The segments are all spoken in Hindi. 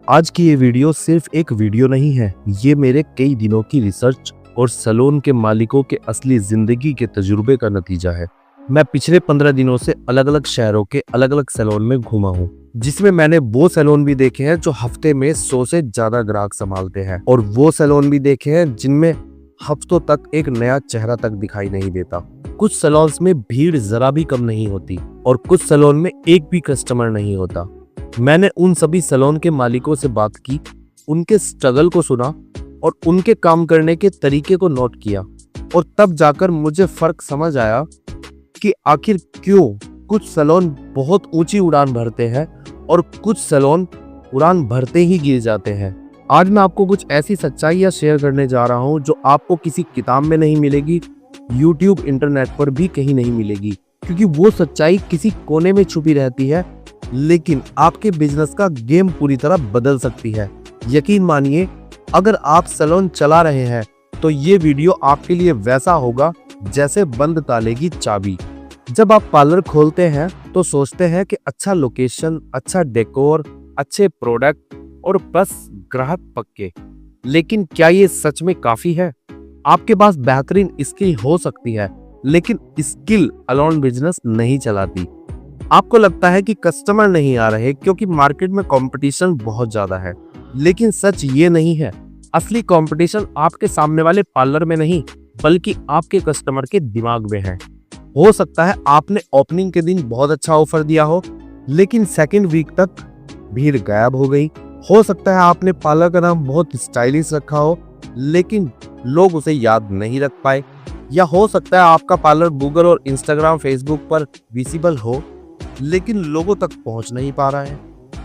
आज की ये वीडियो सिर्फ एक वीडियो नहीं है, ये मेरे कई दिनों की रिसर्च और सैलून के मालिकों के असली जिंदगी के तजुर्बे का नतीजा है। मैं पिछले 15 दिनों से अलग अलग शहरों के अलग अलग सैलून में घूमा हूँ, जिसमें मैंने वो सैलून भी देखे हैं जो हफ्ते में 100 से ज्यादा ग्राहक संभालते हैं, और वो सैलून भी देखे हैं जिनमें हफ्तों तक एक नया चेहरा तक दिखाई नहीं देता। कुछ सैलून्स में भीड़ जरा भी कम नहीं होती और कुछ सैलून में एक भी कस्टमर नहीं होता। मैंने उन सभी सैलून के मालिकों से बात की, उनके स्ट्रगल को सुना और उनके काम करने के तरीके को नोट किया, और तब जाकर मुझे फर्क समझ आया कि आखिर क्यों कुछ सैलून बहुत ऊंची उड़ान भरते हैं और कुछ सैलून उड़ान भरते ही गिर जाते हैं। आज मैं आपको कुछ ऐसी सच्चाइयां शेयर करने जा रहा हूं जो आपको किसी किताब में नहीं मिलेगी, यूट्यूब इंटरनेट पर भी कहीं नहीं मिलेगी, क्योंकि वो सच्चाई किसी कोने में छुपी रहती है, लेकिन आपके बिजनेस का गेम पूरी तरह बदल सकती है। यकीन मानिए, अगर आप सैलून चला रहे हैं तो ये वीडियो आपके लिए वैसा होगा जैसे बंद ताले की चाबी। जब आप पार्लर खोलते हैं तो सोचते हैं कि अच्छा लोकेशन, अच्छा डेकोर, अच्छे प्रोडक्ट और बस ग्राहक पक्के, लेकिन क्या ये सच में काफी है? आपके पास बेहतरीन स्किल हो सकती है, लेकिन स्किल अलोन बिजनेस नहीं चलाती। आपको लगता है कि कस्टमर नहीं आ रहे क्योंकि मार्केट में कंपटीशन बहुत ज्यादा है, लेकिन सच ये नहीं है। असली कंपटीशन आपके सामने वाले पार्लर में नहीं, बल्कि आपके कस्टमर के दिमाग में है। हो सकता है आपने ओपनिंग के दिन बहुत अच्छा ऑफर दिया हो, लेकिन सेकंड वीक तक भीड़ गायब हो गई। हो सकता है आपने पार्लर का नाम बहुत स्टाइलिश रखा हो, लेकिन लोग उसे याद नहीं रख पाए। या हो सकता है आपका पार्लर गूगल और इंस्टाग्राम, फेसबुक पर विजिबल हो, लेकिन लोगों तक पहुंच नहीं पा रहा है।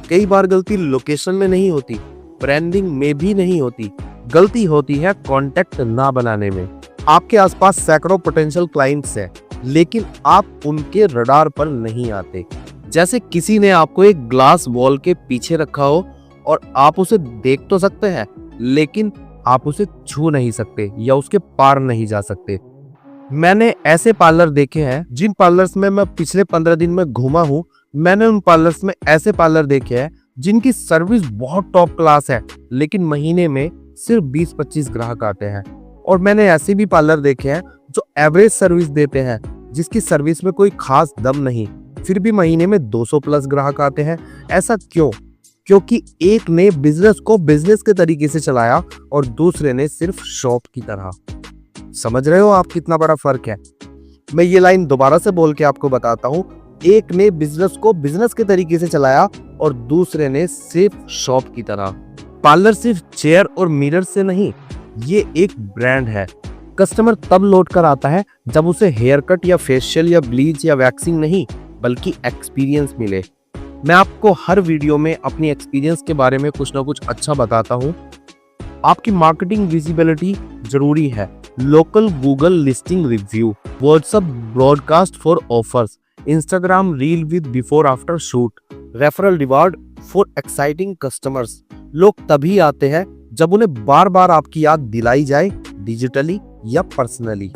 कई बार गलती लोकेशन में नहीं होती, ब्रांडिंग में भी नहीं होती, गलती होती है कॉन्टेक्ट ना बनाने में। आपके आसपास सैकड़ों पोटेंशियल क्लाइंट्स हैं, लेकिन आप उनके रडार पर नहीं आते। जैसे किसी ने आपको एक ग्लास वॉल के पीछे रखा हो और आप उसे देख तो सकते हैं, लेकिन आप उसे छू नहीं सकते या उसके पार नहीं जा सकते। मैंने ऐसे पार्लर देखे हैं जिन पार्लर्स में मैं पिछले 15 दिन में घूमा हूं। मैंने उन पार्लर्स में ऐसे पार्लर देखे हैं जिनकी सर्विस बहुत टॉप क्लास है, लेकिन महीने में सिर्फ 20-25 ग्राहक आते हैं। और मैंने ऐसे भी पार्लर देखे हैं जो एवरेज सर्विस देते हैं, जिसकी सर्विस में कोई खास दम नहीं, फिर भी महीने में 200 प्लस ग्राहक आते हैं। ऐसा क्यों? क्योंकि एक ने बिजनेस को बिजनेस के तरीके से चलाया और दूसरे ने सिर्फ शॉप की तरह। समझ रहे हो आप कितना बड़ा फर्क है? मैं ये लाइन दोबारा से बोल के आपको बताता हूँ। एक ने बिजनेस को बिजनेस के तरीके से चलाया और दूसरे ने सिर्फ शॉप की तरह। पार्लर सिर्फ चेयर और मिरर से नहीं, ये एक ब्रांड है। कस्टमर तब लौट कर आता है जब उसे हेयर कट या फेशियल या ब्लीच या वैक्सिंग नहीं, बल्कि एक्सपीरियंस मिले। मैं आपको हर वीडियो में अपनी एक्सपीरियंस के बारे में कुछ ना कुछ अच्छा बताता हूँ। आपकी मार्केटिंग विजिबिलिटी जरूरी है। Local Google listing review, WhatsApp broadcast for offers, Instagram reel with before after shoot, referral reward for exciting customers. लोग तभी आते हैं जब उन्हें बार बार आपकी याद दिलाई जाए, डिजिटली या पर्सनली।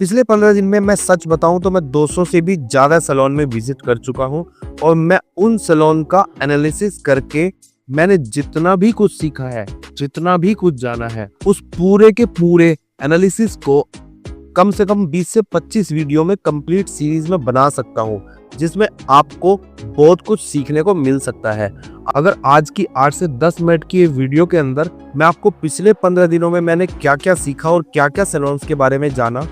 पिछले 15 दिन में मैं सच बताऊं तो मैं 200 से भी ज्यादा सैलून में विजिट कर चुका हूं, और मैं उन सैलून का एनालिसिस करके मैंने जितना भी कुछ सीखा है, जितना भी कुछ जाना है, उस पूरे के पूरे एनालिसिस को कम से कम 20 से 25 वीडियो में कंप्लीट सीरीज में बना सकता हूं, जिसमें आपको बहुत कुछ सीखने को मिल सकता है। अगर आज की 8 से 10 मिनट की ये वीडियो के अंदर मैं आपको पिछले 15 दिनों में मैंने क्या क्या सीखा और क्या क्या सैलून्स के बारे में जाना,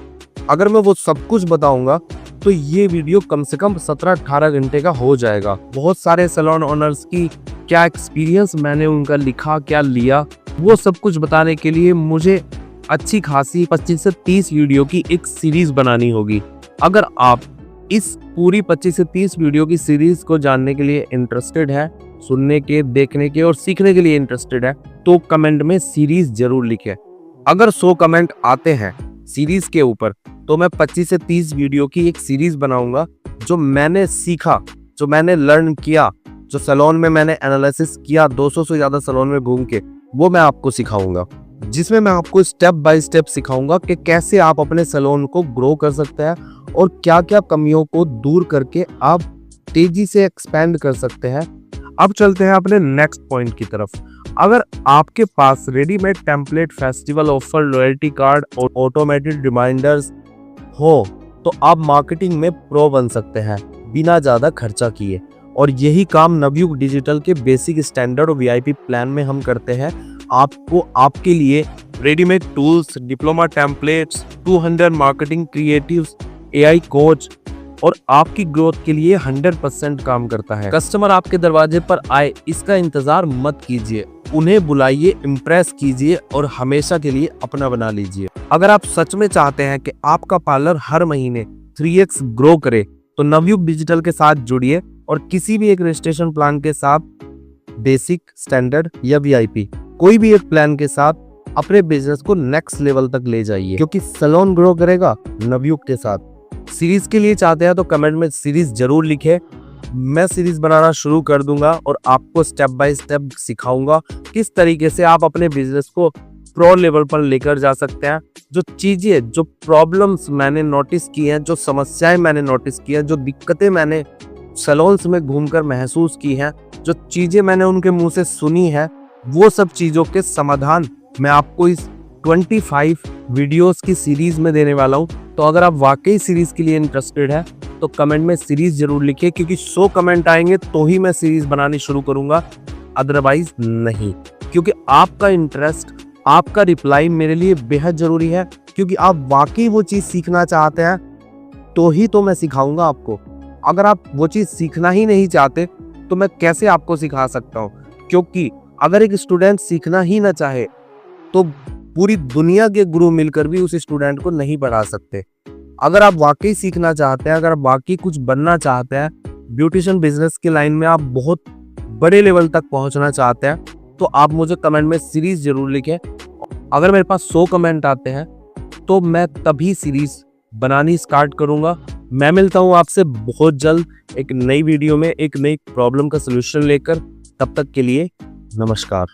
अगर मैं वो सब कुछ बताऊंगा तो ये वीडियो कम से कम 17-18 घंटे का हो जाएगा। बहुत सारे सैलून ओनर्स की क्या एक्सपीरियंस मैंने उनका लिखा, क्या लिया, वो सब कुछ बताने के लिए मुझे अच्छी खासी 25 से 30 वीडियो की एक सीरीज बनानी होगी। अगर आप इस पूरी 25 से 30 वीडियो की सीरीज को जानने के लिए इंटरेस्टेड है, सुनने के, देखने के और सीखने के लिए इंटरेस्टेड है, तो कमेंट में सीरीज जरूर लिखें। अगर 100 कमेंट आते हैं सीरीज के ऊपर, तो मैं 25 से 30 वीडियो की एक सीरीज बनाऊंगा, जो मैंने सीखा, जो मैंने लर्न किया, जो सैलून में मैंने एनालिसिस किया 200 से ज्यादा सैलून में घूम के, वो मैं आपको सिखाऊंगा, जिसमें मैं आपको स्टेप बाय स्टेप सिखाऊंगा कि कैसे आप अपने सैलून को ग्रो कर सकते हैं और क्या क्या कमियों को दूर करके आप तेजी से एक्सपेंड कर सकते हैं। अब चलते हैं अपने नेक्स्ट पॉइंट की तरफ। अगर आपके पास readymade template, festival offer, loyalty card और ऑटोमेटेड रिमाइंडर्स हो तो आप मार्केटिंग में प्रो बन सकते हैं बिना ज़्यादा खर्चा किए। और यही काम नवयुग डिजिटल के बेसिक, स्टैंडर्ड और वीआईपी प्लान में हम करते हैं। आपको आपके लिए readymade tools, diploma templates, 200 marketing creatives, AI coach और आपकी ग्रोथ के लिए 100% काम करता है। कस्टमर आपके दरवाजे पर आए, इसका इंतजार मत कीजिए, उन्हें बुलाइए, इम्प्रेस कीजिए और हमेशा के लिए अपना बना लीजिए। अगर आप सच में चाहते हैं कि आपका पार्लर हर महीने 3x ग्रो करे तो नवयुग डिजिटल के साथ जुड़िए और किसी भी एक रजिस्ट्रेशन प्लान के साथ, बेसिक, स्टैंडर्ड या वीआईपी, कोई भी एक प्लान के साथ अपने बिजनेस को नेक्स्ट लेवल तक ले जाइए, क्योंकि सैलून ग्रो करेगा नवयुग के साथ। सीरीज के लिए चाहते हैं तो कमेंट में सीरीज जरूर लिखें। मैं सीरीज बनाना शुरू कर दूंगा और आपको स्टेप बाय स्टेप सिखाऊंगा किस तरीके से आप अपने बिजनेस को प्रो लेवल पर लेकर जा सकते हैं। जो चीजें, जो प्रॉब्लम्स मैंने नोटिस की हैं, जो समस्याएं मैंने नोटिस की हैं, जो दिक्कतें मैंने सैलून्स में घूमकर महसूस की हैं, जो चीजें मैंने उनके मुंह से सुनी है, वो सब चीजों के समाधान मैं आपको इस 25 वीडियोस की सीरीज में देने वाला हूं। तो अगर आप वाकई सीरीज के लिए इंटरेस्टेड है तो कमेंट में सीरीज जरूर लिखिए, क्योंकि 100 कमेंट आएंगे तो ही मैं सीरीज बनानी शुरू करूंगा, अदरवाइज नहीं। क्योंकि आपका इंटरेस्ट, आपका रिप्लाई मेरे लिए बेहद जरूरी है, क्योंकि आप वाकई वो चीज सीखना चाहते हैं तो ही तो मैं सिखाऊंगा आपको। अगर आप वो चीज सीखना ही नहीं चाहते तो मैं कैसे आपको सिखा सकता हूँ? क्योंकि अगर एक स्टूडेंट सीखना ही ना चाहे तो पूरी दुनिया के गुरु मिलकर भी उस स्टूडेंट को नहीं पढ़ा सकते। अगर आप वाकई सीखना चाहते हैं, अगर आप वाकई कुछ बनना चाहते हैं, ब्यूटिशियन बिजनेस की लाइन में आप बहुत बड़े लेवल तक पहुंचना चाहते हैं, तो आप मुझे कमेंट में सीरीज जरूर लिखें। अगर मेरे पास 100 कमेंट आते हैं तो मैं तभी सीरीज बनानी स्टार्ट करूंगा। मैं मिलता हूं आपसे बहुत जल्द एक नई वीडियो में, एक नई प्रॉब्लम का सलूशन लेकर। तब तक के लिए नमस्कार।